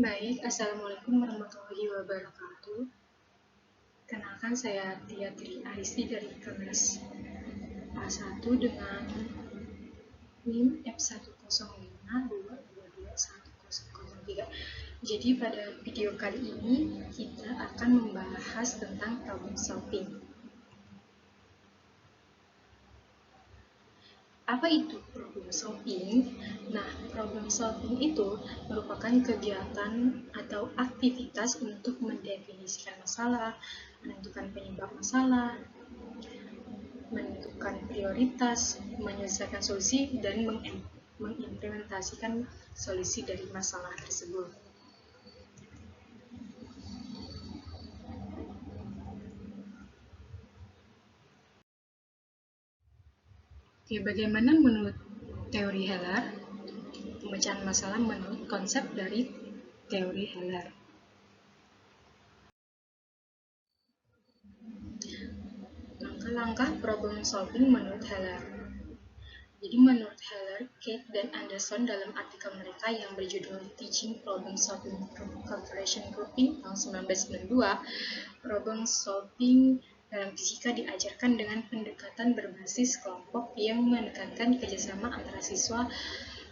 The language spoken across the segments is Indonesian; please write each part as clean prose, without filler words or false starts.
Baik, Assalamualaikum warahmatullahi wabarakatuh. Kenalkan saya Tia Tri Aristi dari kelas A1 dengan NIM F1052222103. Jadi pada video kali ini kita akan membahas tentang problem solving. Apa itu problem solving? Nah, problem solving itu merupakan kegiatan atau aktivitas untuk mendefinisikan masalah, menentukan penyebab masalah, menentukan prioritas, menyelesaikan solusi, dan mengimplementasikan solusi dari masalah tersebut. Oke, bagaimana menurut teori Heller? Pemecahan masalah menurut konsep dari teori Heller. Langkah-langkah problem solving menurut Heller. Jadi menurut Heller, Kate dan Anderson dalam artikel mereka yang berjudul Teaching Problem Solving Through Calculation Grouping tahun 1992, problem solving dalam fisika diajarkan dengan pendekatan berbasis kelompok yang menekankan kerjasama antara siswa.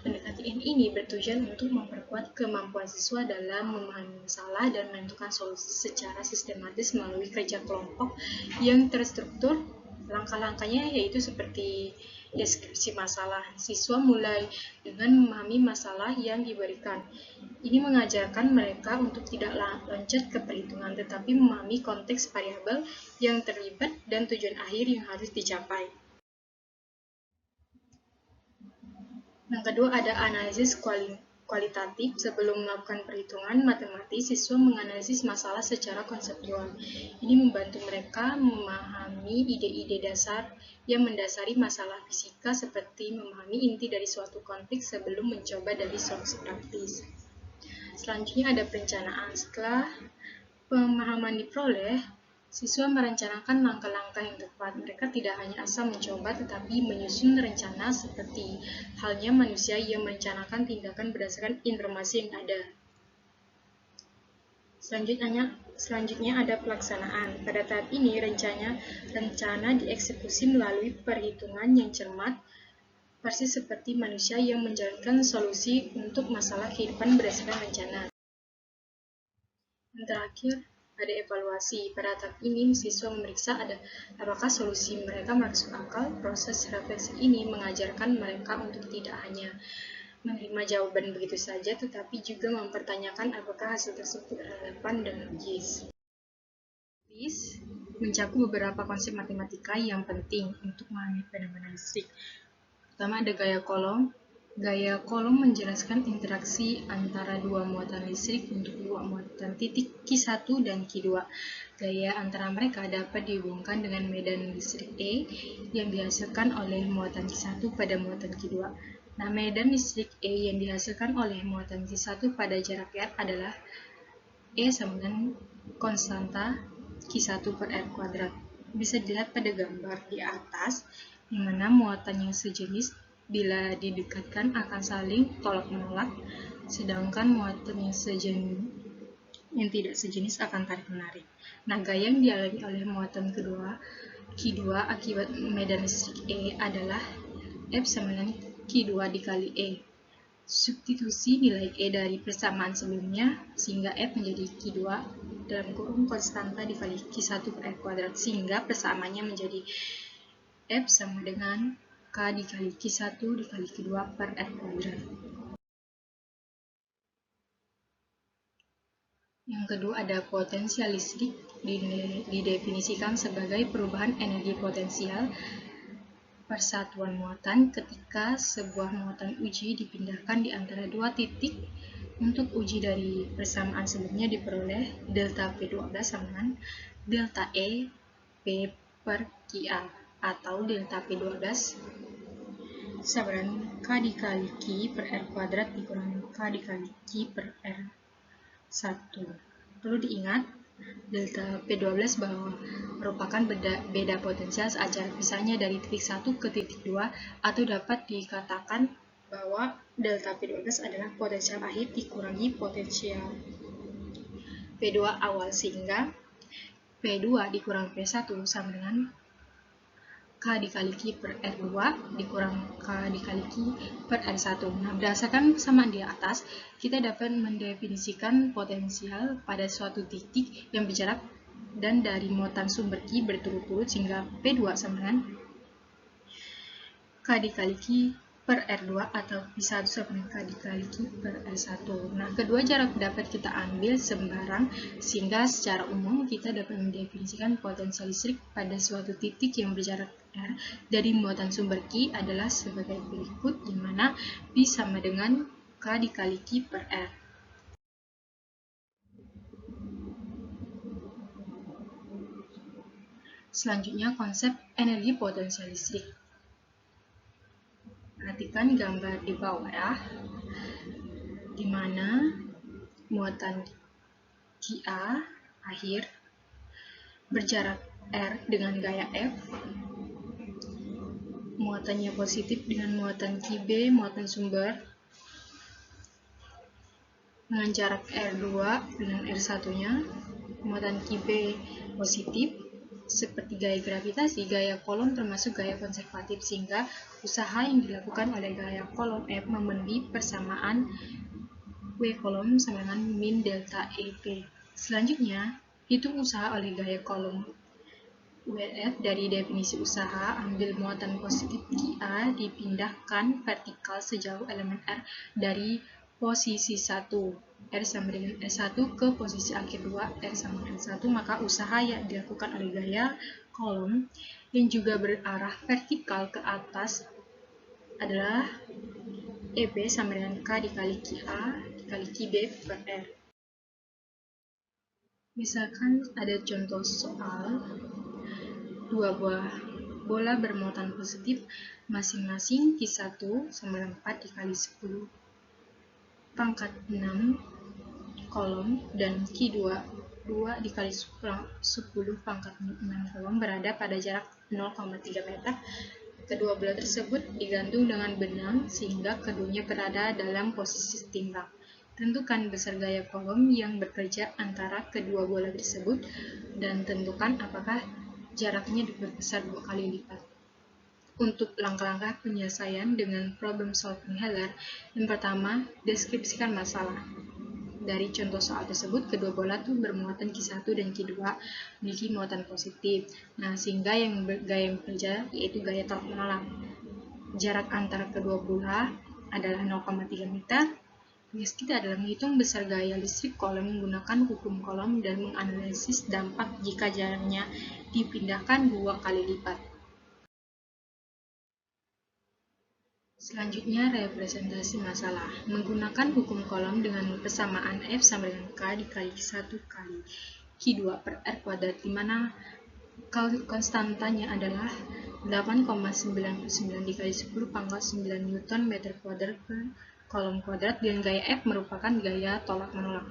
Pendekatan ini bertujuan untuk memperkuat kemampuan siswa dalam memahami masalah dan menentukan solusi secara sistematis melalui kerja kelompok yang terstruktur. Langkah-langkahnya yaitu seperti deskripsi masalah. Siswa mulai dengan memahami masalah yang diberikan. Ini mengajarkan mereka untuk tidak loncat ke perhitungan, tetapi memahami konteks variabel yang terlibat dan tujuan akhir yang harus dicapai. Yang kedua ada analisis kualitatif. Sebelum melakukan perhitungan matematis, siswa menganalisis masalah secara konseptual. Ini membantu mereka memahami ide-ide dasar yang mendasari masalah fisika, seperti memahami inti dari suatu konteks sebelum mencoba dari solusi praktis. Selanjutnya ada perencanaan. Setelah pemahaman diperoleh, siswa merencanakan langkah-langkah yang tepat. Mereka tidak hanya asal mencoba, tetapi menyusun rencana seperti halnya manusia yang merencanakan tindakan berdasarkan informasi yang ada. Selanjutnya ada pelaksanaan. Pada tahap ini, rencana dieksekusi melalui perhitungan yang cermat, persis seperti manusia yang menjalankan solusi untuk masalah kehidupan berdasarkan rencana. Yang terakhir, ada evaluasi. Pada tahap ini, siswa memeriksa apakah solusi mereka masuk akal. Proses refleksi ini mengajarkan mereka untuk tidak hanya menerima jawaban begitu saja, tetapi juga mempertanyakan apakah hasil tersebut relevan dan logis. Mencakup beberapa konsep matematika yang penting untuk memahami fenomena listrik. Pertama ada gaya kolom. Gaya kolom menjelaskan interaksi antara dua muatan listrik untuk dua muatan titik Q1 dan Q2. Gaya antara mereka dapat dihubungkan dengan medan listrik E yang dihasilkan oleh muatan Q1 pada muatan Q2. Nah, medan listrik E yang dihasilkan oleh muatan Q1 pada jarak R adalah E sama dengan konstanta Q1 per R kuadrat. Bisa dilihat pada gambar di atas, di mana muatan yang sejenis bila didekatkan akan saling tolak-menolak, sedangkan muatan yang tidak sejenis akan tarik-menarik. Nah, gaya yang dialami oleh muatan Q2 akibat medan listrik E adalah F sama dengan Q2 dikali E. Substitusi nilai E dari persamaan sebelumnya, sehingga F menjadi Q2 dalam kurung konstanta dikali Q1 per R kuadrat, sehingga persamaannya menjadi F sama dengan K dikali Q1 dikali Q2 per R kuadrat. Yang kedua ada potensial listrik, didefinisikan sebagai perubahan energi potensial persatuan muatan ketika sebuah muatan uji dipindahkan di antara dua titik. Untuk uji dari persamaan sebelumnya diperoleh delta P12 sama dengan delta E P per Qa atau delta P12 sama dengan K dikali Q per R kuadrat dikurangi K dikali Q per R1. Perlu diingat, delta P12 bahwa merupakan beda potensial saat jarak pisahnya dari titik 1 ke titik 2, atau dapat dikatakan bahwa delta P12 adalah potensial akhir dikurangi potensial P2 awal, sehingga P2 dikurang P1 sama dengan K dikali Q per R2 dikurang K dikali Q per R1. Nah, berdasarkan persamaan di atas, kita dapat mendefinisikan potensial pada suatu titik yang berjarak dan dari muatan sumber Q berturut-turut, sehingga P2 sama dengan K dikali Q per R2 atau P1 sama dengan K dikali Q per R1. Nah, kedua jarak dapat kita ambil sembarang, sehingga secara umum kita dapat mendefinisikan potensial listrik pada suatu titik yang berjarak R dari muatan sumber Q adalah sebagai berikut, di mana P sama dengan K dikali Q per R. Selanjutnya, konsep energi potensial listrik. Perhatikan gambar di bawah ya, di mana muatan QA akhir berjarak R dengan gaya F, muatannya positif dengan muatan QB, muatan sumber, dengan jarak R2 dengan R1-nya, muatan QB positif, seperti gaya gravitasi, gaya kolom termasuk gaya konservatif, sehingga usaha yang dilakukan oleh gaya kolom F memenuhi persamaan W kolom sama dengan min delta EP. Selanjutnya, hitung usaha oleh gaya kolom WF. Dari definisi usaha, ambil muatan positif QA dipindahkan vertikal sejauh elemen R dari posisi 1 R sama dengan R1 ke posisi akhir 2 R sama dengan 1, maka usaha yang dilakukan oleh gaya kolom yang juga berarah vertikal ke atas adalah EB sama dengan K dikali QA dikali QB per R. Misalkan ada contoh soal dua buah bola bermuatan positif masing-masing Q1 sama dengan 4 dikali 10 pangkat 6 kolom dan Q2 2 dikali 10 pangkat 6 kolom berada pada jarak 0,3 meter. Kedua bola tersebut digantung dengan benang sehingga keduanya berada dalam posisi setimbang. Tentukan besar gaya kolom yang bekerja antara kedua bola tersebut dan tentukan apakah jaraknya diperbesar 2 kali lipat. Untuk langkah-langkah penyelesaian dengan problem solving Heller, yang pertama, deskripsikan masalah. Dari contoh soal tersebut, kedua bola itu bermuatan Q1 dan Q2 memiliki muatan positif. Nah, sehingga gaya yang bekerja yaitu gaya tolak menolak. Jarak antara kedua bola adalah 0,3 meter. Tugas kita adalah menghitung besar gaya listrik kolom menggunakan hukum kolom dan menganalisis dampak jika jaraknya dipindahkan 2 kali lipat. Selanjutnya, representasi masalah. Menggunakan hukum kolom dengan persamaan F sama dengan K dikali 1 kali Q2 per R kuadrat, di mana konstantanya adalah 8,99 dikali 10 pangkat 9 Newton meter kuadrat per kolom kuadrat, dan gaya F merupakan gaya tolak menolak.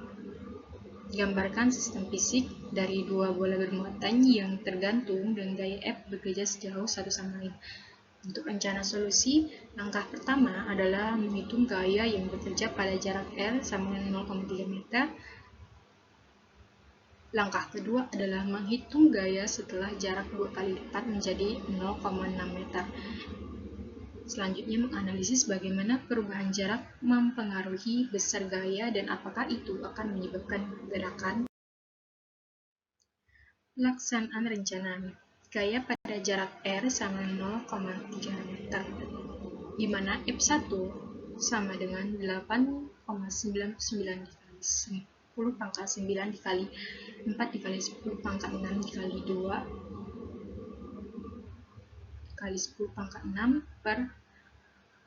Gambarkan sistem fisik dari dua bola bermuatan yang tergantung dan gaya F bekerja sejauh satu sama lain. Untuk rencana solusi, langkah pertama adalah menghitung gaya yang bekerja pada jarak R sama dengan 0,3 meter. Langkah kedua adalah menghitung gaya setelah jarak 2 kali lipat menjadi 0,6 meter. Selanjutnya, menganalisis bagaimana perubahan jarak mempengaruhi besar gaya dan apakah itu akan menyebabkan gerakan. Pelaksanaan rencana. Gaya pada jarak R sama 0,3 meter, di mana F1 sama dengan 8,99 dikali 10 pangkat 9 dikali 4 dikali 10 pangkat 6 dikali 2 dikali 10 pangkat 6 per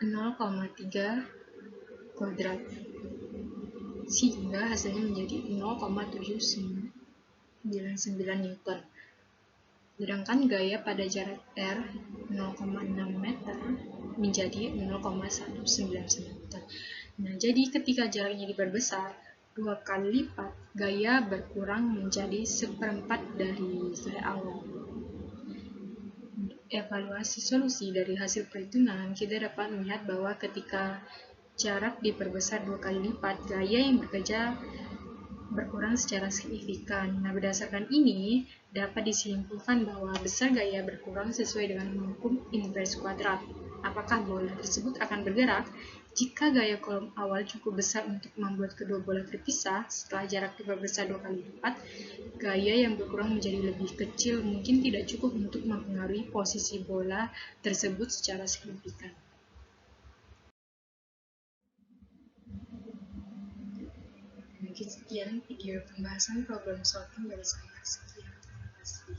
0,3 kuadrat, sehingga hasilnya menjadi 0,799 Newton. Sedangkan gaya pada jarak R 0,6 meter menjadi 0,199 meter. Nah, jadi ketika jaraknya diperbesar 2 kali lipat, gaya berkurang menjadi 1/4 dari gaya awal. evaluasi solusi dari hasil perhitungan, kita dapat melihat bahwa ketika jarak diperbesar 2 kali lipat, gaya yang bekerja berkurang secara signifikan. Nah, berdasarkan ini, dapat disimpulkan bahwa besar gaya berkurang sesuai dengan hukum invers kuadrat. Apakah bola tersebut akan bergerak? Jika gaya kolom awal cukup besar untuk membuat kedua bola terpisah, setelah jarak diperbesar 2 kali lipat, gaya yang berkurang menjadi lebih kecil mungkin tidak cukup untuk mempengaruhi posisi bola tersebut secara signifikan. Mungkin sekian video pembahasan problem solving dari saya. Sekian, terima kasih.